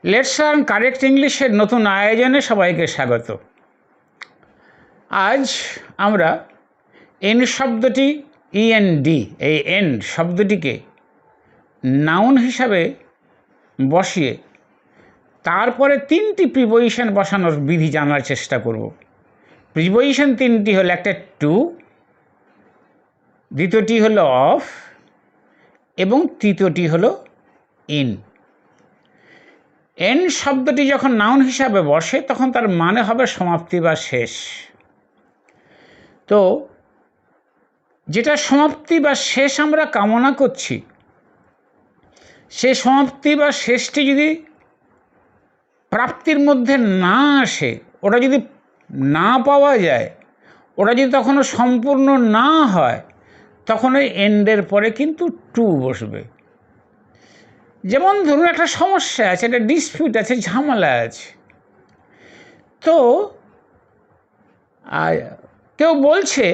Let's learn correct ইংলিশের নতুন আয়োজনে সবাইকে স্বাগত। আজ আমরা এন শব্দটি ইএনডি এই এন শব্দটিকে নাউন হিসাবে বসিয়ে তারপরে তিনটি প্রিপোজিশন বসানোর বিধি জানার চেষ্টা করব। প্রিপোজিশন তিনটি হলো, একটা টু, দ্বিতীয়টি হলো অফ এবং তৃতীয়টি হলো ইন। এন শব্দটি যখন নাউন হিসাবে বসে তখন তার মানে হবে সমাপ্তি বা শেষ। তো যেটা সমাপ্তি বা শেষ আমরা কামনা করছি, সে সমাপ্তি বা শেষটি যদি প্রাপ্তির মধ্যে না আসে, ওটা যদি না পাওয়া যায়, ওটা যদি তখনও সম্পূর্ণ না হয়, তখন ওই এন্ডের পরে কিন্তু টু বসবে। যেমন ধরুন একটা সমস্যা আছে, একটা ডিসপিউট আছে, ঝামেলা আছে। তো কেউ বলছে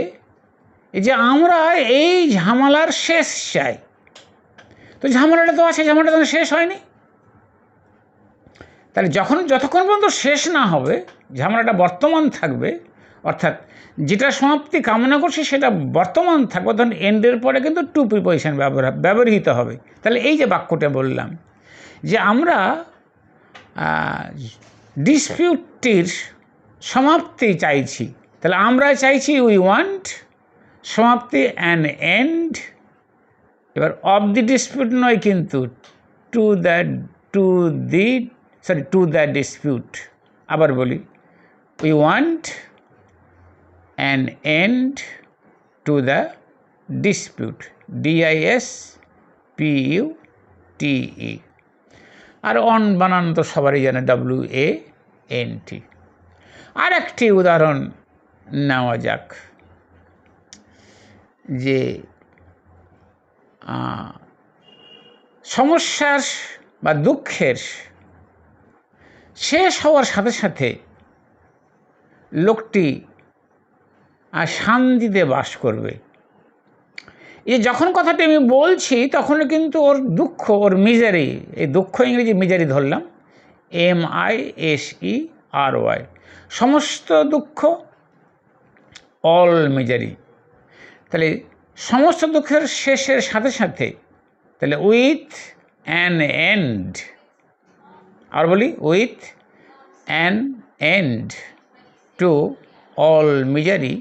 যে আমরা এই ঝামেলার শেষ চাই। তো ঝামেলাটা তো আছে, ঝামেলাটা তো শেষ হয়নি। তাহলে যতক্ষণ পর্যন্ত শেষ না হবে ঝামেলাটা বর্তমান থাকবে, অর্থাৎ যেটা সমাপ্তি কামনা করছে সেটা বর্তমান থাকবে, তখন এন্ডের পরে কিন্তু টু প্রিপোজিশন ব্যবহৃত হবে। তাহলে এই যে বাক্যটা বললাম যে আমরা ডিসপিউটটির সমাপ্তি চাইছি, তাহলে আমরা চাইছি উই ওয়ান্ট সমাপ্তি অ্যান এন্ড। এবার অফ দি ডিসপিউট নয়, কিন্তু টু দ্য ডিসপিউট। আবার বলি, we want an end to the dispute, DISPUTE। আর অন বানান তো সবারই জানে, WANT। আর একটি উদাহরণ নেওয়া যাক, যে সমস্যার বা দুঃখের শেষ হওয়ার সাথে সাথে লোকটি শান্তিতে বাস করবে। এই যখন কথাটি আমি বলছি তখন কিন্তু ওর দুঃখ, ওর মিজারি, এই দুঃখ ইংরেজি মিজারি ধরলাম, MISERY, সমস্ত দুঃখ, অল মিজারি। তাহলে সমস্ত দুঃখের শেষের সাথে সাথে, তাহলে উইথ অ্যান এন্ড। আর বলি, with an end to all misery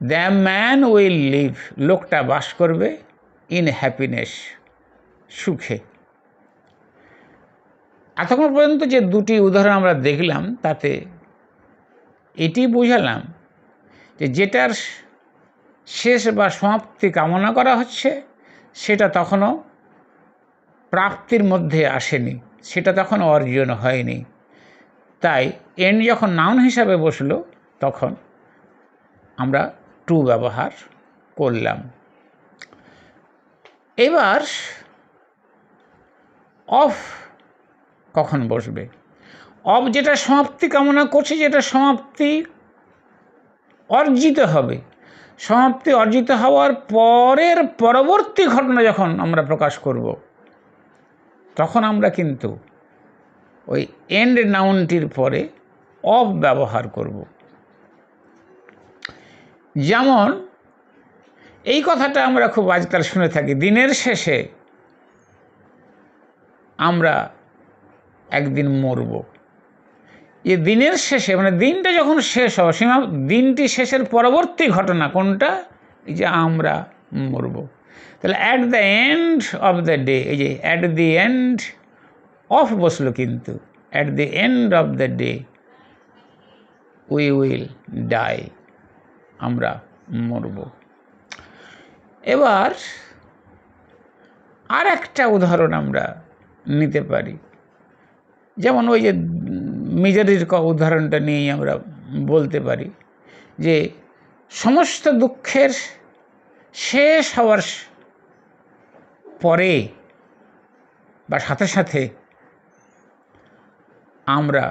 the man will live, লোকটা বাস করবে ইন হ্যাপিনেস, সুখে। এতক্ষণ পর্যন্ত যে দুটি উদাহরণ আমরা দেখলাম তাতে এটি বুঝালাম যে যেটার শেষ বা সমাপ্তি কামনা করা হচ্ছে সেটা তখনও প্রাপ্তির মধ্যে আসেনি, সেটা তখন অর্জন হয়নি। তাই এন্ড যখন নাউন হিসাবে বসলো তখন আমরা টু ব্যবহার করলাম। এবার অফ কখন বসবে? অফ যেটা সমাপ্তি কামনা করছে, যেটা সমাপ্তি অর্জিত হবে, সমাপ্তি অর্জিত হওয়ার পরের পরবর্তী ঘটনা যখন আমরা প্রকাশ করব, তখন আমরা কিন্তু ওই এন্ড নাউনটির পরে অফ ব্যবহার করব। যেমন এই কথাটা আমরা খুব আজকাল শুনে থাকি, দিনের শেষে আমরা একদিন মরব। এই দিনের শেষে মানে দিনটা যখন শেষ হবে, দিনটি শেষের পরবর্তী ঘটনা কোনটা? এই যে আমরা মরব। তাহলে at the end of the day, এই যে অ্যাট দি এন্ড অফ বসলো, কিন্তু at the end of the day we will die, আমরা মরব। এবার আর একটা উদাহরণ আমরা নিতে পারি, যেমন ওই যে মিজারির উদাহরণটা নিয়েই আমরা বলতে পারি যে সমস্ত দুঃখের শেষ হওয়ার পরে বা সাথে সাথে আমরা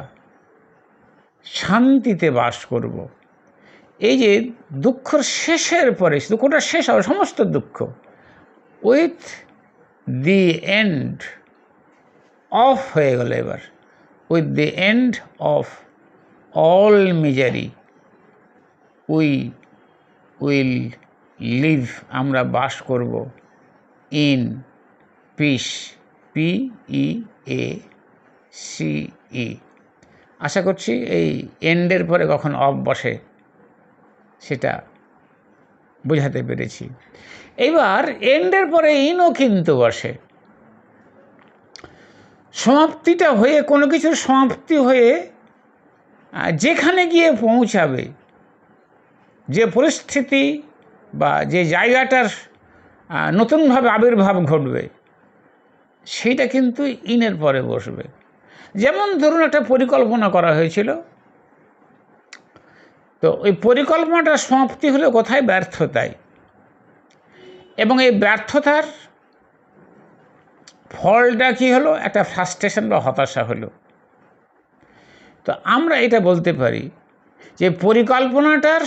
শান্তিতে বাস করব। এই যে দুঃখের শেষের পরে, দুঃখটা শেষ হবে, সমস্ত দুঃখ, উইথ দি এন্ড অফ হয়ে গেল এবার, with the end of all misery we will live, আমরা বাস করব, ইন পিস, PEACE। আশা করছি এই এন্ডের পরে কখন অফ বসে সেটা বোঝাতে পেরেছি। এবার এন্ডের পরে ইনও কিন্তু বসে। সমাপ্তিটা হয়ে, কোনো কিছুর সমাপ্তি হয়ে যেখানে গিয়ে পৌঁছাবে, যে পরিস্থিতি বা যে জায়গাটার নতুনভাবে আবির্ভাব ঘটবে, সেইটা কিন্তু ইনের পরে বসবে। যেমন ধরুন একটা পরিকল্পনা করা হয়েছিল, তো ওই পরিকল্পনাটার সমাপ্তি হলো কোথায়? ব্যর্থতায়। এবং এই ব্যর্থতার ফলটা কী হলো? একটা ফ্রাস্ট্রেশন বা হতাশা হলো। তো আমরা এটা বলতে পারি যে পরিকল্পনাটার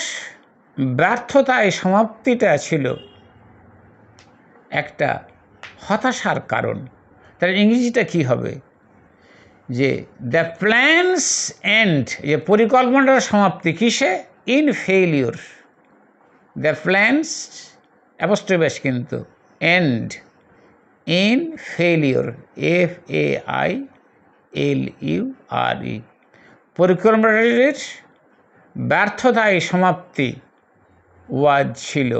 ব্যর্থতায় সমাপ্তিটা ছিল একটা হতাশার কারণ। তার ইংরেজিটা কী হবে? যে দ্য প্ল্যানস এন্ড, যে পরিকল্পনাটার সমাপ্তি কিসে? In failure. দ্য প্ল্যানস অ্যাপোস্ট্রোফি কিন্তু এন্ড ইন ফেইলিওর, FAILURE। পরিকল্পনাটির ব্যর্থতায় সমাপ্তি ওয়াজ ছিল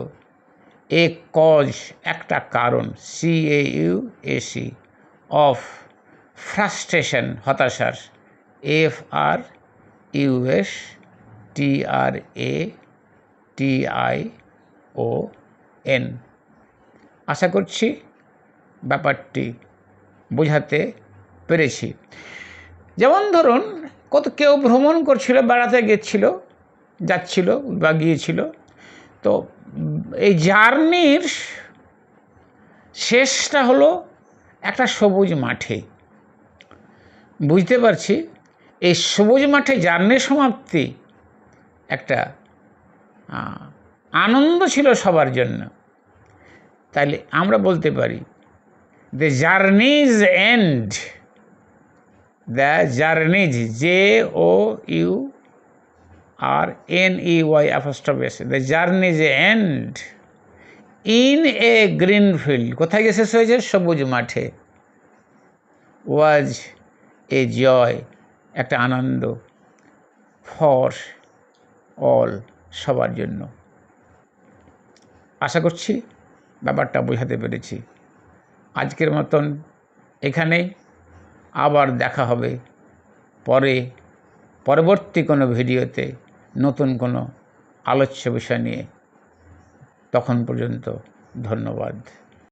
এ কজ, একটা কারণ, CAUSE, অফ ফ্রাস্ট্রেশন, হতাশার, FRUSTRATION। আশা করছি ব্যাপারটি বোঝাতে পেরেছি। যেমন ধরুন কেউ ভ্রমণ করছিল, বেড়াতে যাচ্ছিল বা গিয়েছিল, তো এই জার্নির শেষটা হলো একটা সবুজ মাঠে। বুঝতে পারছি এই সবুজ মাঠে জার্নির সমাপ্তি একটা আনন্দ ছিল সবার জন্য। তাইলে আমরা বলতে পারি the journeys end, the journeys, JOURNEY, the journeys end in a green field, কোথায় গিয়ে শেষ হয়েছে? সবুজ মাঠে। ওয়াজ এ জয়, একটা আনন্দ, ফর অল, সবার জন্য। আশা করছি ব্যাপারটা বোঝাতে পেরেছি। আজকের মতন এখানেই, আবার দেখা হবে পরবর্তী কোনো ভিডিওতে নতুন কোনো আলোচ্য বিষয় নিয়ে। তখন পর্যন্ত ধন্যবাদ।